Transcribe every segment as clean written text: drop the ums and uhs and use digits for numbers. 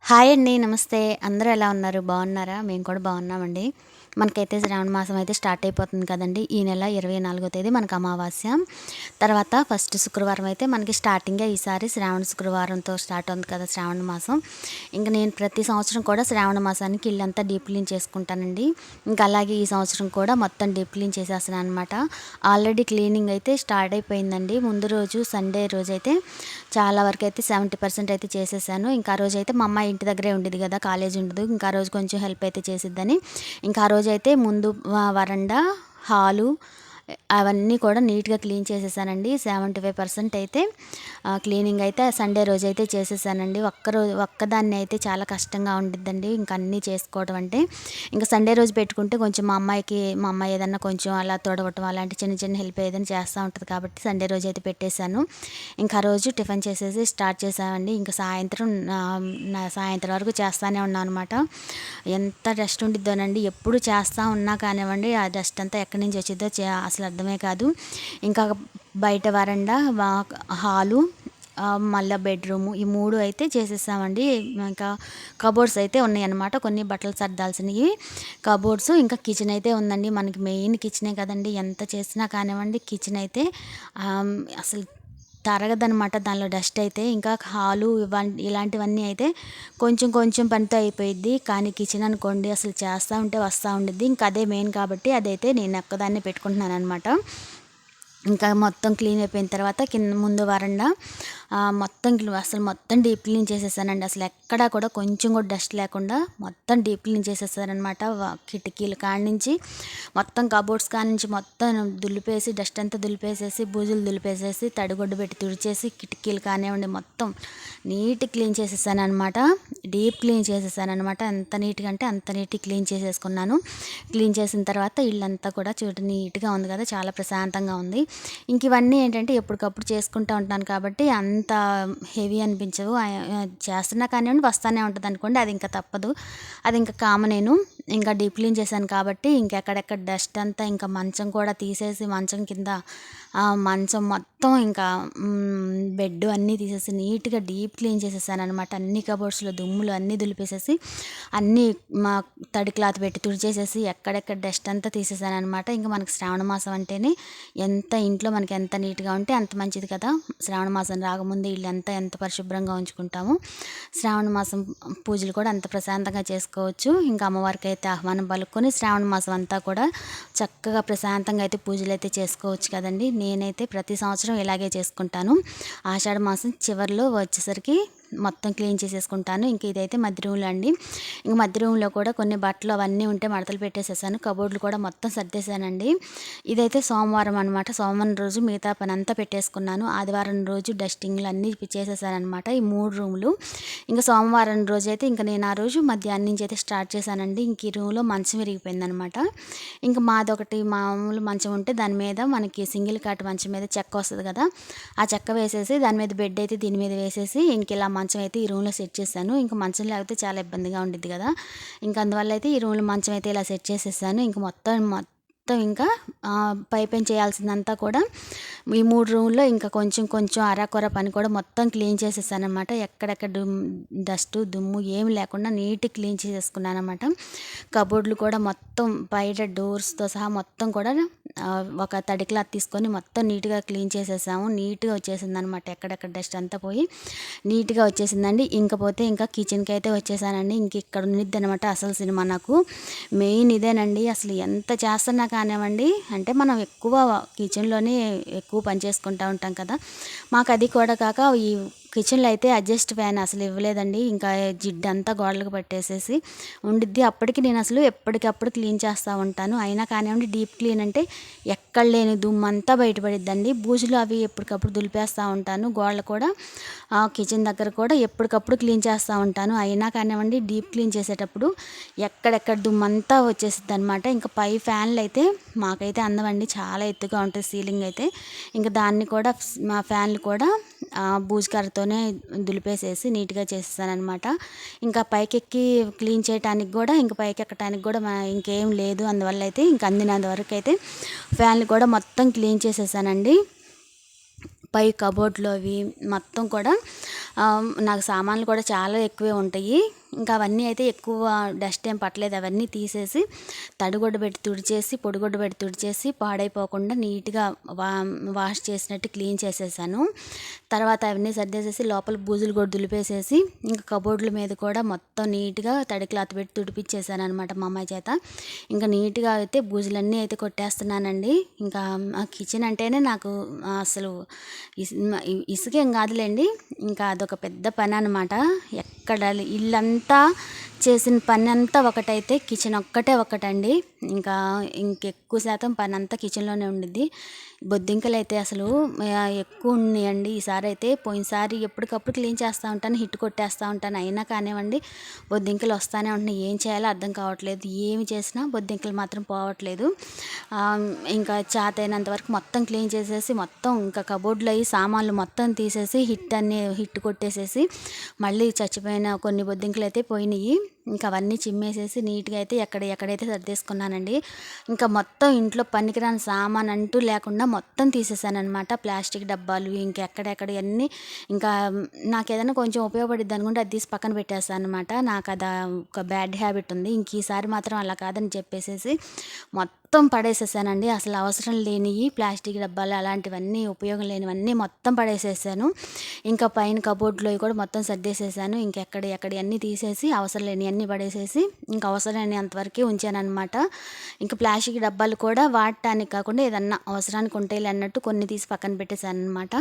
Hi అండి. నమస్తే. అందరూ ఎలా ఉన్నారు? బాగున్నారా? మేము కూడా బాగున్నామండి. మనకైతే శ్రావణ మాసం అయితే స్టార్ట్ అయిపోతుంది కదండీ! ఈ నెల 24వ తేదీ మనకు అమావాస్య. తర్వాత ఫస్ట్ శుక్రవారం అయితే మనకి స్టార్టింగే ఈసారి శ్రావణ శుక్రవారంతో స్టార్ట్ అవుతుంది కదా శ్రావణ మాసం. ఇంక నేను ప్రతి సంవత్సరం కూడా శ్రావణ మాసానికి ఇల్లంతా డీప్ క్లీన్ చేసుకుంటానండి. ఇంకా అలాగే ఈ సంవత్సరం కూడా మొత్తం డీప్ క్లీన్ చేసేస్తున్నాను అనమాట. ఆల్రెడీ క్లీనింగ్ అయితే స్టార్ట్ అయిపోయిందండి. ముందు రోజు సండే రోజైతే చాలా వరకు అయితే 70% అయితే చేసేసాను. ఇంకా ఆ రోజైతే మా అమ్మాయి ఇంటి దగ్గరే ఉండేది కదా, కాలేజ్ ఉండదు. ఇంకా ఆ రోజు కొంచెం హెల్ప్ అయితే చేసిద్దని ఇంకా ఆ రోజైతే ముందు వరండా, హాలు అవన్నీ కూడా నీట్గా క్లీన్ చేసేసానండి. 75% అయితే క్లీనింగ్ అయితే సండే రోజు అయితే చేసేసానండి. ఒక్కదాన్ని అయితే చాలా కష్టంగా ఉండిద్దండి ఇంకా అన్నీ చేసుకోవడం అంటే. ఇంకా సండే రోజు పెట్టుకుంటే కొంచెం మా అమ్మాయి ఏదన్నా కొంచెం అలా తొడవటం అలాంటి చిన్న చిన్న హెల్ప్ ఏదైనా చేస్తూ ఉంటుంది కాబట్టి సండే రోజు అయితే పెట్టేశాను. ఇంకా ఆ రోజు టిఫిన్ చేసేసి స్టార్ట్ చేసామండి. ఇంకా సాయంత్రం వరకు చేస్తూనే ఉన్నాను అనమాట. ఎంత డస్ట్ ఉండిద్దోనండి, ఎప్పుడు చేస్తూ ఉన్నా కానివ్వండి ఆ డస్ట్ అంతా ఎక్కడి నుంచి వచ్చిద్దో అసలు అర్థమే కాదు. ఇంకా బయట వరండా, హాలు, మళ్ళీ బెడ్రూము ఈ 3 అయితే చేసేసామండి. ఇంకా కబోర్డ్స్ అయితే ఉన్నాయన్నమాట, కొన్ని బట్టలు సర్దాల్సినవి కబోర్డ్స్. ఇంకా కిచెన్ అయితే ఉందండి. మనకి మెయిన్ కిచెనే కదండి, ఎంత చేసినా కానివ్వండి కిచెన్ అయితే అసలు తరగదనమాట దానిలో డస్ట్ అయితే. ఇంకా హాలు ఇలాంటివన్నీ అయితే కొంచెం కొంచెం పనితో అయిపోయిద్ది. కానీ కిచెన్ అనుకోండి అసలు చేస్తూ ఉంటే వస్తూ ఉండిద్ది. ఇంకా అదే మెయిన్ కాబట్టి అదైతే నేను ఒక్కదాన్నే పెట్టుకుంటున్నాను అనమాట. ఇంకా మొత్తం క్లీన్ అయిపోయిన తర్వాత కింద ముందు వరండా మొత్తం డీప్ క్లీన్ చేసేసానండి. అసలు ఎక్కడా కూడా కొంచెం కూడా డస్ట్ లేకుండా మొత్తం డీప్ క్లీన్ చేసేసానమాట. కిటికీల కాడి నుంచి మొత్తం కబోర్డ్స్ కాడి నుంచి మొత్తం దులిపేసి డస్ట్ అంతా దులిపేసేసి బూజులు దులిపేసేసి తడిగొడ్డు పెట్టి తుడిచేసి కిటికీలు కానివ్వండి మొత్తం నీట్ క్లీన్ చేసేసాను అనమాట. డీప్ క్లీన్ చేసేసాను అనమాట. ఎంత నీట్గా అంటే అంత నీట్గా క్లీన్ చేసేసుకున్నాను. క్లీన్ చేసిన తర్వాత ఇల్లంతా కూడా నీట్గా ఉంది కదా, చాలా ప్రశాంతంగా ఉంది. ఇంక ఇవన్నీ ఏంటంటే ఎప్పటికప్పుడు చేసుకుంటూ ఉంటాను కాబట్టి అంత హెవీ అనిపించవు. చేస్తున్నా కానివ్వండి వస్తూనే ఉంటుంది అనుకోండి, అది ఇంకా తప్పదు, అది ఇంకా కామనేను. ఇంకా డీప్ క్లీన్ చేశాను కాబట్టి ఇంకెక్కడెక్కడ డస్ట్ అంతా ఇంకా మంచం కూడా తీసేసి మంచం కింద మంచం మొత్తం ఇంకా బెడ్ అన్నీ తీసేసి నీట్గా డీప్ క్లీన్ చేసేసాను అనమాట. అన్ని కబోర్డ్స్లో దుమ్ములు అన్నీ దులిపేసేసి అన్నీ మా తడి క్లాత్ పెట్టి తుడిచేసేసి ఎక్కడెక్కడ డస్ట్ అంతా తీసేసాను అనమాట. ఇంకా మనకి శ్రావణ మాసం అంటేనే ఇంట్లో మనకి ఎంత నీట్గా ఉంటే అంత మంచిది కదా. శ్రావణ మాసం రాకముందే ఇల్లంతా ఎంత పరిశుభ్రంగా ఉంచుకుంటాము, శ్రావణ మాసం పూజలు కూడా అంత ప్రశాంతంగా చేసుకోవచ్చు. ఇంకా అమ్మవారికి అయితే ఆహ్వానం పలుకొని శ్రావణ మాసం అంతా కూడా చక్కగా ప్రశాంతంగా అయితే పూజలు అయితే చేసుకోవచ్చు కదండి. నేనైతే ప్రతి సంవత్సరం ఇలాగే చేసుకుంటాను. ఆషాఢ మాసం చివరిలో వచ్చేసరికి మొత్తం క్లీన్ చేసేసుకుంటాను. ఇంక ఇదైతే మధ్య రూమ్లో అండి. ఇంక మధ్య రూమ్లో కూడా కొన్ని బట్టలు అవన్నీ ఉంటే మడతలు పెట్టేసేసాను. కబోర్డులు కూడా మొత్తం సర్దేశానండి. ఇదైతే సోమవారం అనమాట. సోమవారం రోజు మిగతా పని అంతా పెట్టేసుకున్నాను. ఆదివారం రోజు డస్టింగ్లు అన్నీ చేసేసానమాట ఈ 3 రూములు. ఇంకా సోమవారం రోజు అయితే ఇంకా నేను ఆ రోజు మధ్యాహ్నం నుంచి అయితే స్టార్ట్ చేశానండి. ఇంక ఈ రూమ్లో మంచం విరిగిపోయిందనమాట. ఇంకా మాదొకటి మామూలు మంచం ఉంటే దాని మీద మనకి సింగిల్ కాట్ మంచం మీద చెక్క వస్తుంది కదా, ఆ చెక్క వేసేసి దాని మీద బెడ్ అయితే దీని మీద వేసేసి ఇంక ఇలా మంచం అయితే ఈ రూమ్లో సెట్ చేశాను. ఇంకా మంచం లేకపోతే చాలా ఇబ్బందిగా ఉండిద్ది కదా, ఇంకా అందువల్ల అయితే ఈ రూమ్లో మంచం అయితే ఇలా సెట్ చేసేసాను. ఇంక మొత్తం ఇంకా పైన చేయాల్సిందంతా కూడా ఈ 3 రూమ్లో ఇంకా కొంచెం కొంచెం అరాకొర పని కూడా మొత్తం క్లీన్ చేసేసాను అనమాట. ఎక్కడెక్కడ డస్ట్ దుమ్ము ఏమి లేకుండా నీట్గా క్లీన్ చేసేసుకున్నాను అనమాట. కబోర్డ్లు కూడా మొత్తం బయట డోర్స్తో సహా మొత్తం కూడా ఒక తడి క్లాత్ తీసుకొని మొత్తం నీట్గా క్లీన్ చేసేసాము. నీట్గా వచ్చేసింది అనమాట. ఎక్కడెక్కడ డస్ట్ అంతా పోయి నీట్గా వచ్చేసిందండి. ఇంకపోతే ఇంకా కిచెన్కి అయితే వచ్చేసానండి. ఇంక ఇక్కడ ఉన్నిద్ది అనమాట అసలు సినిమా. నాకు మెయిన్ ఇదేనండి. అసలు ఎంత చేస్తున్నా కానివ్వండి, అంటే మనం ఎక్కువ కిచెన్లోనే ఎక్కువ పని చేసుకుంటూ ఉంటాం కదా, మాకు అది కూడా కాక ఈ కిచెన్లో అయితే అడ్జస్ట్ ఫ్యాన్ అసలు ఇవ్వలేదండి. ఇంకా జిడ్డంతా గోడలకు పట్టేసేసి ఉండిద్ది. అప్పటికి నేను అసలు ఎప్పటికప్పుడు క్లీన్ చేస్తూ ఉంటాను. అయినా కానివ్వండి డీప్ క్లీన్ అంటే ఎక్కడ లేని దుమ్మంతా బయటపడిద్దండి. బూజులు అవి ఎప్పటికప్పుడు దులిపేస్తూ ఉంటాను. గోడలు కూడా కిచెన్ దగ్గర కూడా ఎప్పటికప్పుడు క్లీన్ చేస్తూ ఉంటాను. అయినా కానివ్వండి డీప్ క్లీన్ చేసేటప్పుడు ఎక్కడెక్కడ దుమ్మంతా వచ్చేసిద్ది అనమాట. ఇంకా పై ఫ్యాన్లు అయితే మాకైతే అందమండి, చాలా ఎత్తుగా ఉంటుంది సీలింగ్ అయితే. ఇంకా దాన్ని కూడా మా ఫ్యాన్లు కూడా బూజుకర్రతోనే దులిపేసేసి నీట్గా చేసేసానమాట. ఇంకా పైకెక్కి క్లీన్ చేయడానికి కూడా ఇంకా పైకి ఎక్కడానికి కూడా ఇంకేం లేదు. అందువల్ల అయితే ఇంక అందినంత వరకు అయితే ఫ్యాన్లు కూడా మొత్తం క్లీన్ చేసేసానండి. పై కబోర్డ్‌లో అవి మొత్తం కూడా నాకు సామాన్లు కూడా చాలా ఎక్కువే ఉంటాయి. ఇంకా అవన్నీ అయితే ఎక్కువ డస్ట్ ఏం పట్టలేదు. అవన్నీ తీసేసి తడిగుడ్డ పెట్టి తుడిచేసి, పొడిగుడ్డ పెట్టి తుడిచేసి, పాడైపోకుండా నీట్‌గా వాష్ చేసినట్టు క్లీన్ చేసేసాను. తర్వాత అవన్నీ సర్దేసేసి లోపల బూజులు కూడా దులిపేసేసి, ఇంకా కబోర్డ్‌ల మీద కూడా మొత్తం నీట్‌గా తడి క్లాత్ పెట్టి తుడిపిచ్చేసాననమాట మా అమ్మాయి చేత. ఇంకా నీట్‌గా అయితే బూజులన్నీ అయితే కొట్టేస్తున్నానండి. ఇంకా కిచెన్ అంటేనే నాకు అసలు ఇసుకేం కాదులేండి. ఇంకా అదొక పెద్ద పని అనమాట. ఎక్కడ ఇల్లంతా చేసిన పని అంతా ఒకటైతే కిచెన్ ఒక్కటే ఒకటండి. ఇంకెక్కువ శాతం పని అంతా కిచెన్లోనే ఉండిద్ది. బొద్దింకలు అయితే అసలు ఎక్కువ ఉన్నాయండి. ఈసారి అయితే పోయినసారి ఎప్పటికప్పుడు క్లీన్ చేస్తూ ఉంటాను, హిట్ కొట్టేస్తూ ఉంటాను. అయినా కానివ్వండి బొద్దింకలు వస్తూనే ఉంటున్నాయి. ఏం చేయాలో అర్థం కావట్లేదు. ఏమి చేసినా బొద్దింకలు మాత్రం పోవట్లేదు. ఇంకా చేతైనంత వరకు మొత్తం క్లీన్ చేసేసి, మొత్తం ఇంకా కబోర్డ్లో అయ్యి సామాన్లు మొత్తం తీసేసి హిట్ కొట్టేసేసి, మళ్ళీ చచ్చిపోయిన కొన్ని బొద్దింకలు అయితే పోయినాయి. ఇంకా అవన్నీ చిమ్మేసేసి నీట్గా అయితే ఎక్కడైతే సర్దేసుకున్నానండి. ఇంకా మొత్తం ఇంట్లో పనికిరాని సామాన్ అంటూ లేకుండా మొత్తం తీసేసానమాట. ప్లాస్టిక్ డబ్బాలు ఇంకెక్కడెక్కడ అన్నీ ఇంకా నాకేదైనా కొంచెం ఉపయోగపడిద్ది అనుకుంటే అది తీసి పక్కన పెట్టేస్తాను అనమాట. నాకు అది ఒక బ్యాడ్ హ్యాబిట్ ఉంది. ఇంక ఈసారి మాత్రం అలా కాదని చెప్పేసేసి మొత్తం పడేసేసానండి. అసలు అవసరం లేనివి ప్లాస్టిక్ డబ్బాలు అలాంటివన్నీ ఉపయోగం లేనివన్నీ మొత్తం పడేసేసాను. ఇంకా పైన కబోర్డ్లో కూడా మొత్తం సర్దేసేసాను. ఎక్కడ అన్నీ తీసేసి అవసరం లేనివన్నీ పడేసేసి ఇంకా అవసరం లేనంత వరకే ఉంచానన్నమాట. ఇంకా ప్లాస్టిక్ డబ్బాలు కూడా వాడటానికి కాకుండా ఏదన్నా అవసరానికి ఉంటాయిలే అన్నట్టు కొన్ని తీసి పక్కన పెట్టేశాను అనమాట.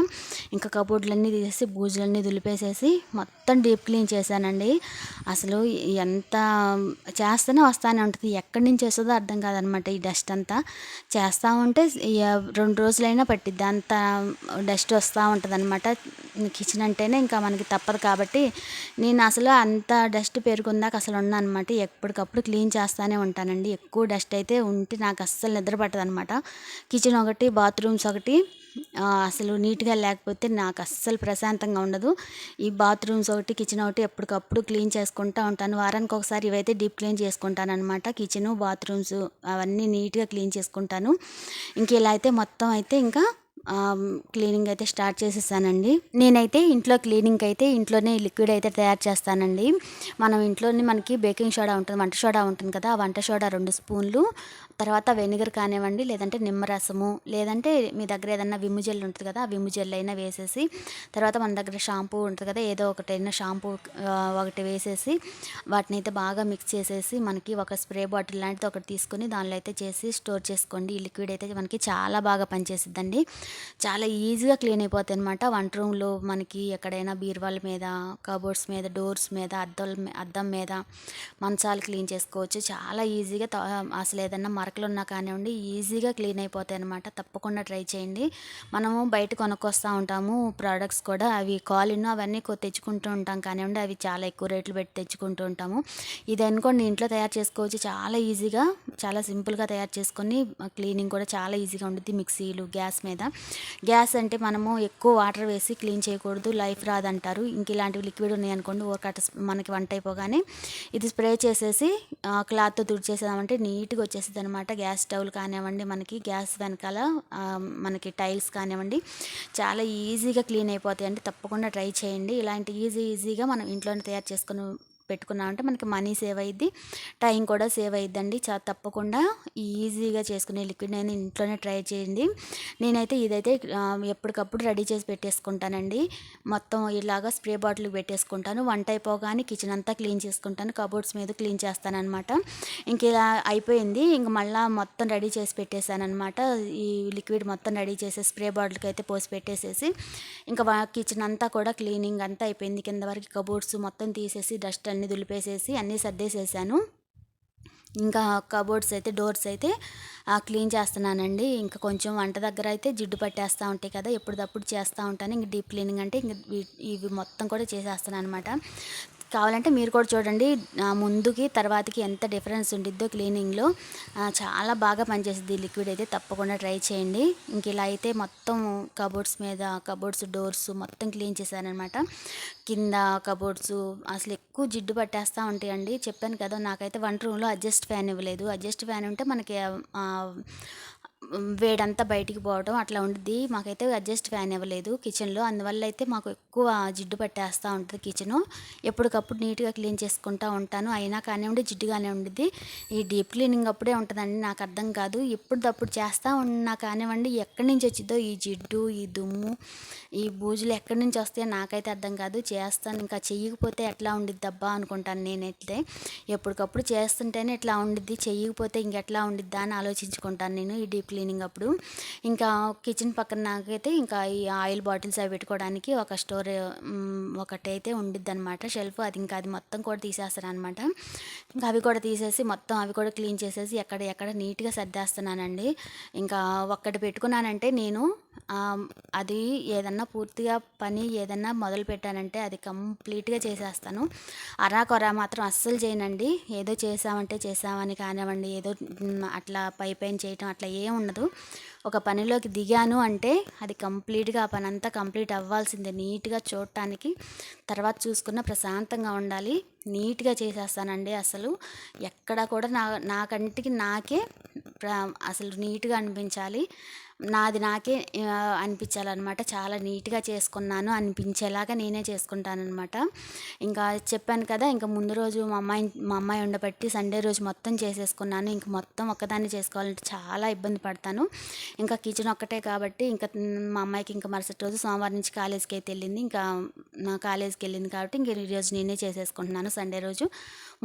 ఇంకా కబోర్డ్లన్నీ తీసేసి బూజులన్నీ దులిపేసేసి మొత్తం డీప్ క్లీన్ చేశానండి. అసలు ఎంత చేస్తూనే వస్తూనే ఉంటుంది. ఎక్కడి నుంచి వస్తుందో అర్థం కాదనమాట ఈ డస్ట్ అంతా. చేస్తూ ఉంటే 2 రోజులైనా పట్టిద్ది, అంత డస్ట్ వస్తూ ఉంటుంది అనమాట. కిచెన్ అంటేనే ఇంకా మనకి తప్పదు కాబట్టి నేను అసలు అంత డస్ట్ పేరుకుందాక అసలు ఉన్నానమాట. ఎప్పటికప్పుడు క్లీన్ చేస్తూనే ఉంటానండి. ఎక్కువ డస్ట్ అయితే ఉంటే నాకు అస్సలు నిద్ర పట్టదనమాట. కిచెన్ ఒకటి, బాత్రూమ్స్ ఒకటి అసలు నీట్గా లేకపోతే నాకు అస్సలు ప్రశాంతంగా ఉండదు. ఈ బాత్రూమ్స్ ఒకటి, కిచెన్ ఒకటి ఎప్పటికప్పుడు క్లీన్ చేసుకుంటూ ఉంటాను. వారానికి ఒకసారి ఇవైతే డీప్ క్లీన్ చేసుకుంటాను అనమాట. కిచెను, బాత్రూమ్స్ అవన్నీ నీట్గా క్లీన్ చేసుకుంటాను. ఇంక ఇలా అయితే మొత్తం అయితే ఇంకా క్లీనింగ్ అయితే స్టార్ట్ చేసేసానండి. నేనైతే ఇంట్లో క్లీనింగ్కి అయితే ఇంట్లోనే లిక్విడ్ అయితే తయారు చేస్తానండి. మనం ఇంట్లోనే మనకి బేకింగ్ సోడా ఉంటుంది, వంట సోడా ఉంటుంది కదా, ఆ వంట సోడా 2 స్పూన్లు, తర్వాత వెనిగర్ కానివ్వండి, లేదంటే నిమ్మరసము, లేదంటే మీ దగ్గర ఏదన్నా విమ్ జెల్ ఉంటుంది కదా, ఆ విమ్ జెల్ అయినా వేసేసి, తర్వాత మన దగ్గర షాంపూ ఉంటుంది కదా, ఏదో ఒకటైనా షాంపూ ఒకటి వేసేసి వాటిని అయితే బాగా మిక్స్ చేసేసి మనకి ఒక స్ప్రే బాటిల్ లాంటిది ఒకటి తీసుకొని దానిలో అయితే చేసి స్టోర్ చేసుకోండి. ఈ లిక్విడ్ అయితే మనకి చాలా బాగా పనిచేసిద్దండి. చాలా ఈజీగా క్లీన్ అయిపోతాయి అనమాట. వంట రూమ్లో మనకి ఎక్కడైనా బీరువాల మీద, కబోర్డ్స్ మీద, డోర్స్ మీద, అద్దం మీద, మంచాలు క్లీన్ చేసుకోవచ్చు చాలా ఈజీగా. అసలు ఏదన్నా మరకలు ఉన్నా కానివ్వండి ఈజీగా క్లీన్ అయిపోతాయి అనమాట. తప్పకుండా ట్రై చేయండి. మనము బయట కొనుక్కొస్తూ ఉంటాము ప్రోడక్ట్స్ కూడా, అవి కాలిన్ అవన్నీ తెచ్చుకుంటూ ఉంటాం కానివ్వండి, అవి చాలా ఎక్కువ రేట్లు పెట్టి తెచ్చుకుంటూ ఉంటాము. ఇది అనుకోండి ఇంట్లో తయారు చేసుకోవచ్చు చాలా ఈజీగా, చాలా సింపుల్గా తయారు చేసుకొని క్లీనింగ్ కూడా చాలా ఈజీగా ఉంటుంది. మిక్సీలు, గ్యాస్ అంటే మనము ఎక్కువ వాటర్ వేసి క్లీన్ చేయకూడదు, లైఫ్ రాదంటారు. ఇంక ఇలాంటివి లిక్విడ్ ఉన్నాయనుకోండి మనకి వంట అయిపోగానే ఇది స్ప్రే చేసేసి క్లాత్తో తుడిచేసామంటే నీట్గా వచ్చేస్తుంది అనమాట. గ్యాస్ స్టవ్లు కానివ్వండి, మనకి గ్యాస్ వెనకాల మనకి టైల్స్ కానివ్వండి చాలా ఈజీగా క్లీన్ అయిపోతాయండి. తప్పకుండా ట్రై చేయండి. ఇలాంటి ఈజీగా మనం ఇంట్లోనే తయారు చేసుకుని పెట్టుకున్నామంటే మనకి మనీ సేవ్ అయ్యిద్ది, టైం కూడా సేవ్ అయ్యిద్దండి. తప్పకుండా ఈజీగా చేసుకునే లిక్విడ్ నేను ఇంట్లోనే ట్రై చేయండి. నేనైతే ఇదైతే ఎప్పటికప్పుడు రెడీ చేసి పెట్టేసుకుంటానండి. మొత్తం ఇలాగా స్ప్రే బాటిల్ పెట్టేసుకుంటాను. వంట అయిపోగానే కిచెన్ అంతా క్లీన్ చేసుకుంటాను, కబోర్డ్స్ మీద క్లీన్ చేస్తానన్నమాట. ఇంక ఇలా అయిపోయింది. ఇంక మళ్ళీ మొత్తం రెడీ చేసి పెట్టేశానమాట. ఈ లిక్విడ్ మొత్తం రెడీ చేసి స్ప్రే బాటిల్కి అయితే పోసి పెట్టేసేసి ఇంకా కిచెన్ అంతా కూడా క్లీనింగ్ అంతా అయిపోయింది. కింద వరకు కబోర్డ్స్ మొత్తం తీసేసి డస్ట్ అన్నీ దులిపేసేసి అన్నీ సర్దేసేసాను. ఇంకా కబోర్డ్స్ అయితే, డోర్స్ అయితే క్లీన్ చేస్తున్నానండి. ఇంకా కొంచెం వంట దగ్గర అయితే జిడ్డు పట్టేస్తూ ఉంటాయి కదా, ఎప్పటికప్పుడు చేస్తూ ఉంటాను. ఇంక డీప్ క్లీనింగ్ అంటే ఇంక ఇవి మొత్తం కూడా చేసేస్తాను అనమాట. కావాలంటే మీరు కూడా చూడండి ముందుకి తర్వాతకి ఎంత డిఫరెన్స్ ఉండిద్దో క్లీనింగ్లో. చాలా బాగా పనిచేస్తుంది ఈ లిక్విడ్ అయితే. తప్పకుండా ట్రై చేయండి. ఇంక ఇలా అయితే మొత్తం కబోర్డ్స్ డోర్స్ మొత్తం క్లీన్ చేశానమాట. కింద కబోర్డ్స్ అసలు ఎక్కువ జిడ్డు పట్టేస్తూ ఉంటాయండి. చెప్పాను కదా, నాకైతే వంట రూమ్లో అడ్జస్ట్ ఫ్యాన్ ఇవ్వలేదు. అడ్జస్ట్ ఫ్యాన్ ఉంటే మనకి వేడంతా బయటికి పోవడం అట్లా ఉండిద్ది. మాకైతే అడ్జస్ట్ ఫ్యాన్ ఇవ్వలేదు కిచెన్‌లో. అందువల్ల అయితే మాకు ఎక్కువ జిడ్డు పట్టేస్తా ఉంటది కిచెను. ఎప్పటికప్పుడు నీట్‌గా క్లీన్ చేసుకుంటా ఉంటాను. అయినా కానివ్వండి జిడ్డుగానే ఉండిద్ది. ఈ డీప్ క్లీనింగ్ అప్పుడే ఉంటదండి, నాకు అర్థం కాదు. ఎప్పటిదప్పుడు చేస్తా ఉన్నా కానివ్వండి, ఎక్కడి నుంచి వచ్చిద్దో ఈ జిడ్డు, ఈ దుమ్ము, ఈ బూజులు ఎక్కడి నుంచి వస్తాయో నాకైతే అర్థం కాదు. చేస్తాను, ఇంకా చెయ్యకపోతే ఎట్లా ఉండిద్దబ్బా అనుకుంటాను నేనైతే. ఎప్పటికప్పుడు చేస్తుంటేనే ఇట్లా ఉండిద్ది, చెయ్యకపోతే ఇంకెట్లా ఉండిద్దా అని ఆలోచించుకుంటాను నేను ఈ డీప్ క్లీనింగ్ అప్పుడు. ఇంకా కిచెన్ పక్కన నాకైతే ఇంకా ఈ ఆయిల్ బాటిల్స్ అవి పెట్టుకోవడానికి ఒక స్టోర్ ఒకటైతే ఉండిద్దనమాట షెల్ఫ్. అది ఇంకా అది మొత్తం కూడా తీసేస్తానమాట. ఇంకా అవి కూడా తీసేసి మొత్తం అవి కూడా క్లీన్ చేసేసి ఎక్కడ నీట్గా సర్దేస్తున్నానండి. ఇంకా ఒక్కటి పెట్టుకున్నానంటే నేను అది ఏదన్నా పూర్తిగా పని ఏదన్నా మొదలు పెట్టానంటే అది కంప్లీట్గా చేసేస్తాను. అరాకొరా మాత్రం అస్సలు చేయనండి. ఏదో చేసామంటే చేసామని కానివ్వండి, ఏదో అట్లా పై పైన చేయటం అట్లా ఏం ఉండదు. ఒక పనిలోకి దిగాను అంటే అది కంప్లీట్గా ఆ పని అంతా కంప్లీట్ అవ్వాల్సిందే, నీట్గా చూడటానికి. తర్వాత చూసుకున్న ప్రశాంతంగా ఉండాలి. నీట్గా చేసేస్తానండి. అసలు ఎక్కడ కూడా నా కంటికి నాకే అసలు నీట్గా అనిపించాలి, నాది నాకే అనిపించాలన్నమాట. చాలా నీట్గా చేసుకున్నాను అనిపించేలాగా నేనే చేసుకుంటానన్నమాట. ఇంకా చెప్పాను కదా, ఇంకా ముందు రోజు మా అమ్మాయి ఉండబట్టి సండే రోజు మొత్తం చేసేసుకున్నాను. ఇంక మొత్తం ఒక్కదాన్ని చేసుకోవాలంటే చాలా ఇబ్బంది పడతాను. ఇంకా కిచెన్ ఒక్కటే కాబట్టి ఇంకా మా అమ్మాయికి ఇంకా మరుసటి రోజు సోమవారం నుంచి కాలేజీకి అయితే వెళ్ళింది. ఇంకా నా కాలేజీకి వెళ్ళింది కాబట్టి ఇంక ఈరోజు నేనే చేసేసుకుంటున్నాను. సండే రోజు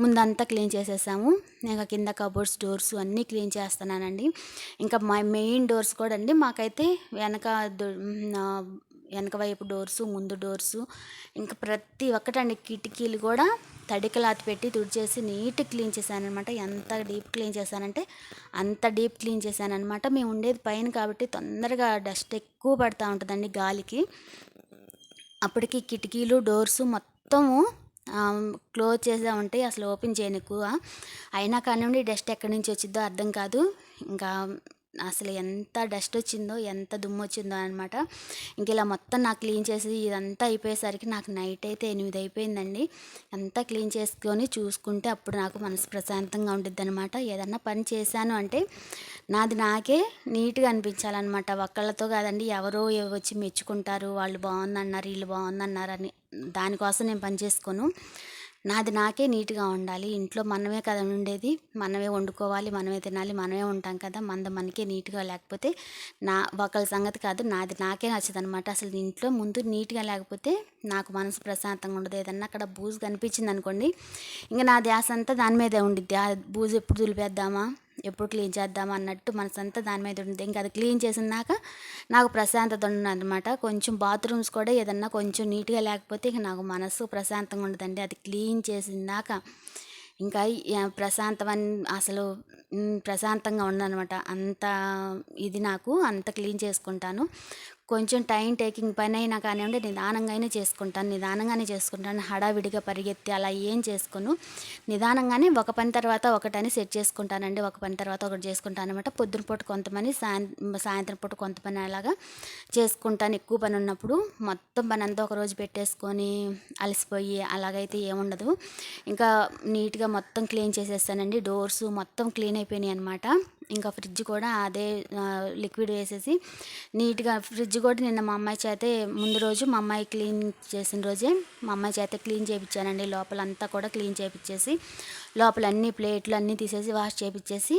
ముందంతా క్లీన్ చేసేసాము. ఇంకా కింద కబోర్డ్స్ డోర్స్ అన్నీ క్లీన్ చేస్తున్నానండి. ఇంకా మా మెయిన్ డోర్స్ కూడా అండి మాకైతే వెనక వైపు డోర్సు, ముందు డోర్సు, ఇంకా ప్రతి ఒక్కటండి. కిటికీలు కూడా తడి క్లాత్ పెట్టి తుడిచేసి నీట్ క్లీన్ చేశానమాట. ఎంత డీప్ క్లీన్ చేశానంటే అంత డీప్ క్లీన్ చేశానమాట. మేము ఉండేది పైన కాబట్టి తొందరగా డస్ట్ ఎక్కువ పడుతూ ఉంటుందండి గాలికి. అప్పటికి కిటికీలు డోర్సు మొత్తము క్లోజ్ చేసే ఉంటాయి, అసలు ఓపెన్ చేయను ఎక్కువ. అయినా కానివ్వండి డస్ట్ ఎక్కడి నుంచి వచ్చిందో అర్థం కాదు. ఇంకా అసలు ఎంత డస్ట్ వచ్చిందో, ఎంత దుమ్ము వచ్చిందో అనమాట. ఇంక ఇలా మొత్తం నాకు క్లీన్ చేసి ఇదంతా అయిపోయేసరికి నాకు నైట్ అయితే 8 అయిపోయిందండి. అంతా క్లీన్ చేసుకొని చూసుకుంటే అప్పుడు నాకు మనసు ప్రశాంతంగా ఉండిద్ది అనమాట. ఏదన్నా పని చేశాను అంటే నాది నాకే నీట్గా అనిపించాలన్నమాట. ఒక్కళ్ళతో కాదండి, ఎవరో వచ్చి మెచ్చుకుంటారు, వాళ్ళు బాగుందన్నారు, వీళ్ళు బాగుందన్నారు అని దానికోసం నేను పని చేసుకోను. నాది నాకే నీట్గా ఉండాలి. ఇంట్లో మనమే కదా ఉండేది, మనమే వండుకోవాలి, మనమే తినాలి, మనమే ఉంటాం కదా. మనకే నీట్గా లేకపోతే ఒకళ్ళ సంగతి కాదు, నాది నాకే నచ్చదనమాట. అసలు ఇంట్లో ముందు నీట్గా లేకపోతే నాకు మనసు ప్రశాంతంగా ఉండదు. ఏదన్నా అక్కడ బూజు కనిపించింది అనుకోండి, ఇంకా నా ధ్యాస అంతా దాని మీదే ఉండిద్ది. ఆ బూజు ఎప్పుడు దులిపేద్దామా, ఎప్పుడు క్లీన్ చేద్దామా అన్నట్టు మనసంతా దాని మీద ఉంటుంది. ఇంకా అది క్లీన్ చేసినాక నాకు ప్రశాంతత ఉండదన్నమాట. కొంచెం బాత్రూమ్స్ కూడా ఏదన్నా కొంచెం నీట్గా లేకపోతే ఇక నాకు మనసు ప్రశాంతంగా ఉండదండి. అది క్లీన్ చేసినాక ఇంకా ప్రశాంతమని అసలు ప్రశాంతంగా ఉండదనమాట. అంత ఇది నాకు అంత క్లీన్ చేసుకుంటాను. కొంచెం టైం టేకింగ్ పని అయినా కానివ్వండి నిదానంగానే చేసుకుంటాను. హడావిడిగా పరిగెత్తి అలా ఏం చేసుకోను. నిదానంగానే ఒక పని తర్వాత ఒకటని సెట్ చేసుకుంటానండి. ఒక పని తర్వాత ఒకటి చేసుకుంటాను అనమాట. పొద్దున పూట కొంత పని, సాయంత్రం పూట కొంత పని అలాగా చేసుకుంటాను. ఎక్కువ పని ఉన్నప్పుడు మొత్తం పని అంతా ఒకరోజు పెట్టేసుకొని అలసిపోయి అలాగైతే ఏముండదు. ఇంకా నీట్గా మొత్తం క్లీన్ చేసేస్తానండి. డోర్స్ మొత్తం క్లీన్ అయిపోయినాయి అనమాట. ఇంకా ఫ్రిడ్జ్ కూడా అదే లిక్విడ్ వేసేసి నీట్గా, ఫ్రిడ్జ్ కూడా నిన్న మా అమ్మాయి చేతే ముందు రోజు మా అమ్మాయి క్లీన్ చేసిన రోజే మా అమ్మాయి చేత క్లీన్ చేయించానండి. లోపలంతా కూడా క్లీన్ చేయించేసి లోపల అన్ని ప్లేట్లు అన్నీ తీసేసి వాష్ చేయించేసి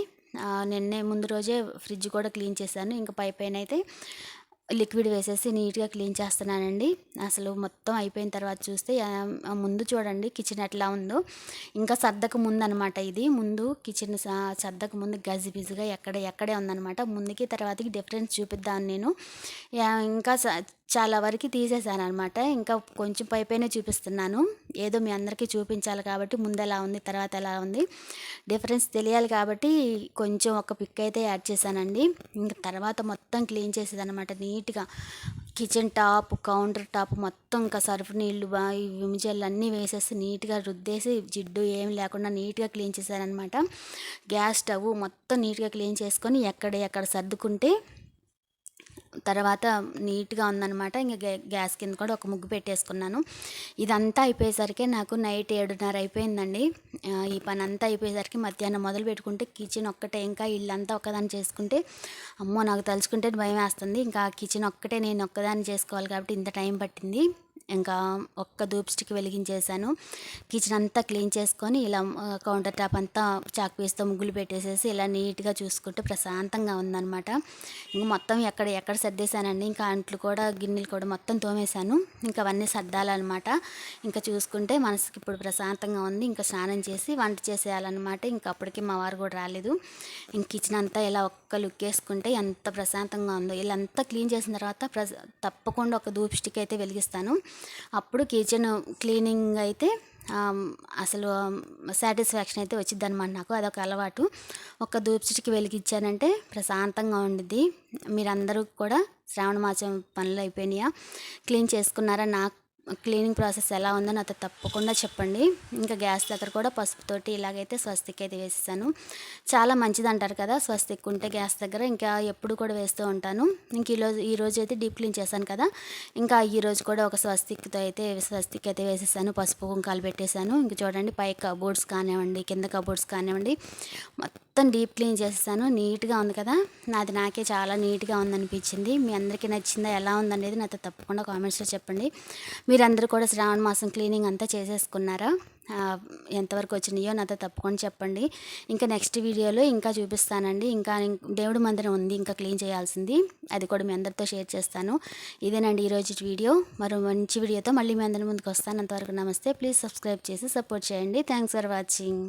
నిన్నే ముందు రోజే ఫ్రిడ్జ్ కూడా క్లీన్ చేశాను. ఇంకా పైన అయితే లిక్విడ్ వేసేసి నీట్గా క్లీన్ చేస్తున్నానండి. అసలు మొత్తం అయిపోయిన తర్వాత చూస్తే ముందు చూడండి కిచెన్ ఎట్లా ఉందో. ఇంకా సర్దకు ముందు అనమాట ఇది. ముందు కిచెన్ సర్దకు ముందు గజిబిజిగా ఎక్కడే ఉందనమాట. ముందుకి తర్వాతకి డిఫరెన్స్ చూపిద్దాను నేను. ఇంకా చాలా వరకు తీసేసాను అనమాట. ఇంకా కొంచెం పైనే చూపిస్తున్నాను. ఏదో మీ అందరికీ చూపించాలి కాబట్టి ముందు ఎలా ఉంది తర్వాత ఎలా ఉంది డిఫరెన్స్ తెలియాలి కాబట్టి కొంచెం ఒక పిక్ అయితే యాడ్ చేశానండి. ఇంకా తర్వాత మొత్తం క్లీన్ చేసేదనమాట నీట్గా. కిచెన్ టాప్, కౌంటర్ టాప్ మొత్తం ఇంకా సర్ఫ్ నీళ్ళు ఈ విమ్ జెల్ అన్నీ వేసేసి నీట్గా రుద్దేసి జిడ్డు ఏం లేకుండా నీట్గా క్లీన్ చేశానమాట. గ్యాస్ స్టవ్ మొత్తం నీట్గా క్లీన్ చేసుకొని ఎక్కడ సర్దుకుంటే తర్వాత నీట్గా ఉందన్నమాట. ఇంక గ్యాస్ కింద కూడా ఒక ముగ్గు పెట్టేసుకున్నాను. ఇదంతా అయిపోయేసరికి నాకు నైట్ 7:30 అయిపోయిందండి. ఈ పని అంతా అయిపోయేసరికి మధ్యాహ్నం మొదలు పెట్టుకుంటే కిచెన్ ఒక్కటే, ఇంకా ఇల్లంతా ఒక్కదాన్ని చేసుకుంటే అమ్మో నాకు తలుచుకుంటే భయం వేస్తుంది. ఇంకా కిచెన్ ఒక్కటే నేను ఒక్కదాన్ని చేసుకోవాలి కాబట్టి ఇంత టైం పట్టింది. ఇంకా ఒక్క ధూప్ స్టిక్ వెలిగించేసాను. కిచెన్ అంతా క్లీన్ చేసుకొని ఇలా కౌంటర్ టాప్ అంతా చాక్ పీస్తో ముగ్గులు పెట్టేసేసి ఇలా నీట్గా చూసుకుంటే ప్రశాంతంగా ఉందన్నమాట. ఇంక మొత్తం ఎక్కడ సర్దేశానండి. ఇంకా అంట్లు కూడా గిన్నెలు కూడా మొత్తం తోమేశాను. ఇంకా అవన్నీ సర్దాలన్నమాట. ఇంకా చూసుకుంటే మనసుకి ఇప్పుడు ప్రశాంతంగా ఉంది. ఇంకా స్నానం చేసి వంట చేసేయాలన్నమాట. ఇంకా అప్పటికి మా వారు కూడా రాలేదు. ఇంక కిచెన్ అంతా ఇలా ఒక్క లుక్ వేసుకుంటే ఎంత ప్రశాంతంగా ఉందో. ఇలా అంతా క్లీన్ చేసిన తర్వాత తప్పకుండా ఒక ధూప్ స్టిక్ అయితే వెలిగిస్తాను. అప్పుడు కిచెన్ క్లీనింగ్ అయితే అసలు సాటిస్ఫాక్షన్ అయితే వచ్చింది అనమాట. నాకు అదొక అలవాటు. ఒక ధూప్ స్టిక్ వెలిగించానంటే ప్రశాంతంగా ఉండిద్ది. మీరందరూ కూడా శ్రావణ మాసం పనులు అయిపోయినాయా, క్లీన్ చేసుకున్నారా? నాకు క్లీనింగ్ ప్రాసెస్ ఎలా ఉందో నాతో తప్పకుండా చెప్పండి. ఇంకా గ్యాస్ దగ్గర కూడా పసుపుతోటి ఇలాగైతే స్వస్తిక్ అయితే వేసేసాను. చాలా మంచిది అంటారు కదా స్వస్తిక్ ఉంటే గ్యాస్ దగ్గర. ఇంకా ఎప్పుడు కూడా వేస్తూ ఉంటాను. ఇంక ఈరోజు అయితే డీప్ క్లీన్ చేశాను కదా, ఇంకా ఈరోజు కూడా ఒక స్వస్తిక్ అయితే వేసేసాను. పసుపు కుంకాలు పెట్టేశాను. ఇంక చూడండి పై కబోర్డ్స్ కానివ్వండి, కింద కబోర్డ్స్ కానివ్వండి మొత్తం డీప్ క్లీన్ చేసేసాను. నీట్గా ఉంది కదా, నాకే చాలా నీట్గా ఉందనిపించింది. మీ అందరికీ నచ్చిందా, ఎలా ఉందనేది నాతో తప్పకుండా కామెంట్స్లో చెప్పండి. మీరందరూ కూడా శ్రావణ మాసం క్లీనింగ్ అంతా చేసేసుకున్నారా? ఎంతవరకు వచ్చినాయో నాతో తప్పకుండా చెప్పండి. ఇంకా నెక్స్ట్ వీడియోలో ఇంకా చూపిస్తానండి. ఇంకా దేవుడి మందిరం ఉంది ఇంకా క్లీన్ చేయాల్సింది, అది కూడా మీ అందరితో షేర్ చేస్తాను. ఇదేనండి ఈరోజు వీడియో. మరో మంచి వీడియోతో మళ్ళీ మీ అందరి ముందుకు వస్తాను. అంతవరకు నమస్తే. ప్లీజ్ సబ్స్క్రైబ్ చేసి సపోర్ట్ చేయండి. Thanks for watching.